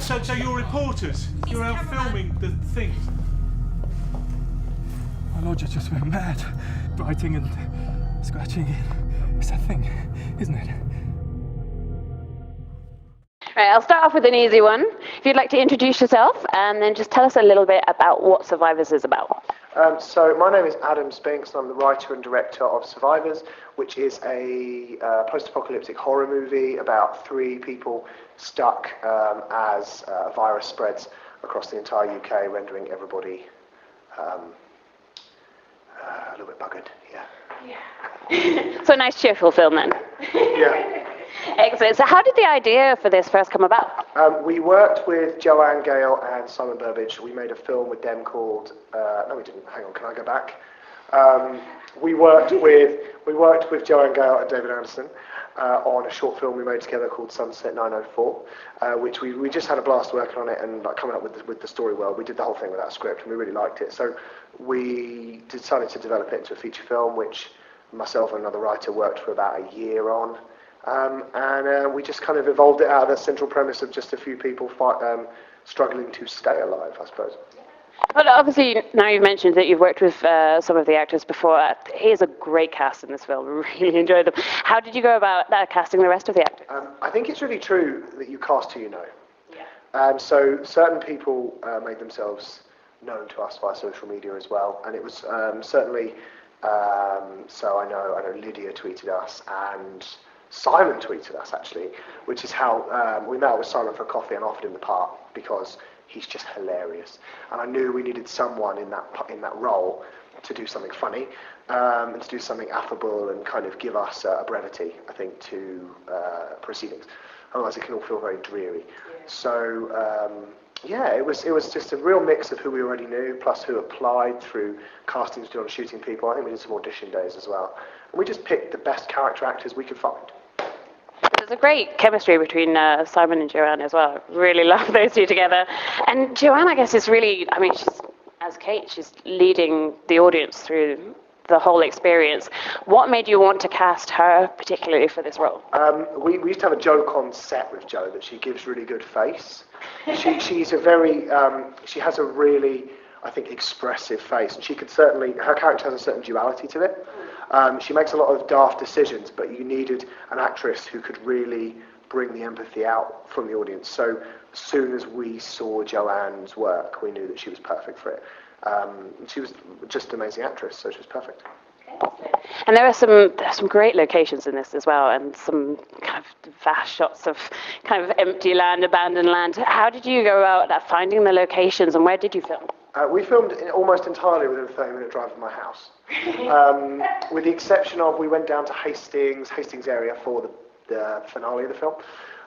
So you're reporters? You're out filming the things? My lodger just went mad. Biting and scratching. It's that thing, isn't it? Right, I'll start off with an easy one. If you'd like to introduce yourself and then just tell us a little bit about what Survivors is about. So my name is Adam Spinks and I'm the writer and director of Survivors, which is a post-apocalyptic horror movie about 3 people stuck as a virus spreads across the entire UK, rendering everybody a little bit buggered, yeah. So a nice cheerful film then. Yeah. Excellent. So how did the idea for this first come about? We worked with Joanne Gale and Simon Burbage. We made a film with them called, no we didn't, hang on, can I go back? We worked with Joanne Gale and David Anderson on a short film we made together called Sunset 904, which we just had a blast working on it and like coming up with the story world. We did the whole thing without script and we really liked it. So we decided to develop it into a feature film, which myself and another writer worked for about a year on. And we just kind of evolved it out of the central premise of just a few people struggling to stay alive, I suppose. Well, obviously, now you've mentioned that you've worked with some of the actors before. Here's a great cast in this film. I really enjoyed them. How did you go about casting the rest of the actors? I think it's really true that you cast who you know. Yeah. So certain people made themselves known to us via social media as well. And it was certainly, so I know Lydia tweeted us and Simon tweeted us actually, which is how we met with Simon for coffee and offered him the part because he's just hilarious, and I knew we needed someone in that role to do something funny and to do something affable and kind of give us a brevity, I think, to proceedings. Otherwise, it can all feel very dreary. Yeah. So yeah, it was just a real mix of who we already knew plus who applied through castings done on shooting people. I think we did some audition days as well, and we just picked the best character actors we could find. There's a great chemistry between Simon and Joanne as well. I really love those two together. And Joanne, I guess, is really, I mean, she's, as Kate, she's leading the audience through the whole experience. What made you want to cast her particularly for this role? We used to have a joke on set with Jo that she gives really good face. She's a very, she has a really, I think, expressive face. And she could certainly, her character has a certain duality to it. She makes a lot of daft decisions, but you needed an actress who could really bring the empathy out from the audience. So as soon as we saw Joanne's work, we knew that she was perfect for it. She was just an amazing actress, so she was perfect. And there are some great locations in this as well, and some kind of vast shots of kind of empty land, abandoned land. How did you go about finding the locations, and where did you film? We filmed almost entirely within a 30-minute drive from my house. With the exception of we went down to Hastings area for the finale of the film.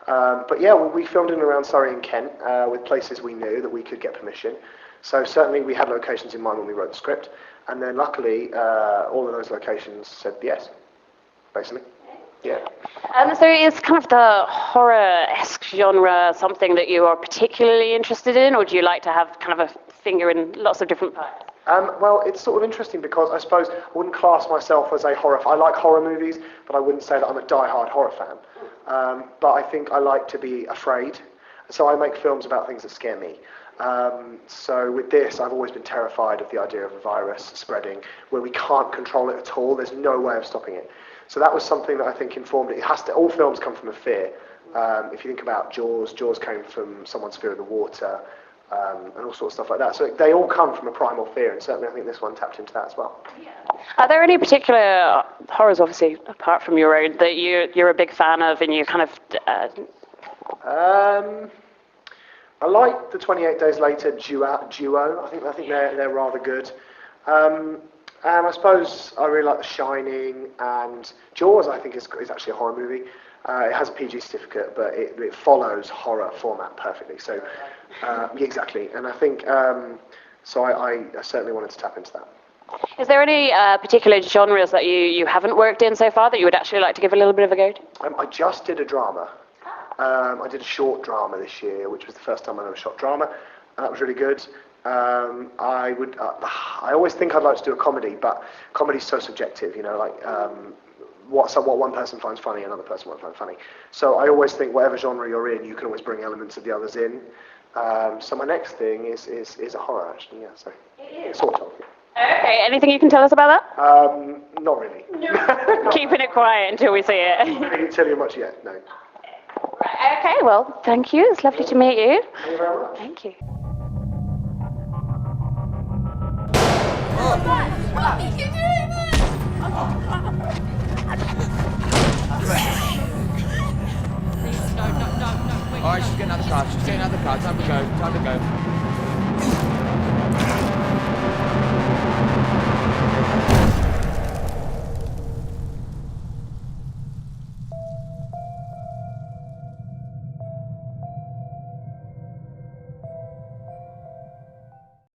But yeah, we filmed in and around Surrey and Kent with places we knew that we could get permission. So certainly we had locations in mind when we wrote the script. And then luckily, all of those locations said yes, basically. Yeah. So is kind of the horror-esque genre something that you are particularly interested in, or do you like to have kind of a finger in lots of different parts? Well, it's sort of interesting because I suppose I wouldn't class myself as a horror fan. I like horror movies, but I wouldn't say that I'm a die-hard horror fan. But I think I like to be afraid, so I make films about things that scare me. So with this, I've always been terrified of the idea of a virus spreading where we can't control it at all. There's no way of stopping it. So that was something that I think informed it. All films come from a fear. If you think about Jaws came from someone's fear of the water, and all sorts of stuff like that. So they all come from a primal fear, and certainly I think this one tapped into that as well. Yeah. Are there any particular horrors, obviously, apart from your own, that you're a big fan of and you kind of... I like the 28 Days Later duo. I think they're rather good. And I suppose I really like The Shining, and Jaws I think is actually a horror movie. It has a PG certificate, but it follows horror format perfectly. So yeah, exactly, and I think so. I certainly wanted to tap into that. Is there any particular genres that you haven't worked in so far that you would actually like to give a little bit of a go to? I just did a drama. I did a short drama this year, which was the first time I ever shot drama, and that was really good. I always think I'd like to do a comedy, but comedy's so subjective, you know, like what one person finds funny, another person won't find funny. So I always think whatever genre you're in, you can always bring elements of the others in. So my next thing is a horror, actually. Yeah, so sort of. Okay, anything you can tell us about that? Not really. Keeping it quiet until we see it. I can't tell you much yet. No. Right, okay, well, thank you. It's lovely to meet you. Thank you very much. Thank you. Alright, she's getting another car. Time to go.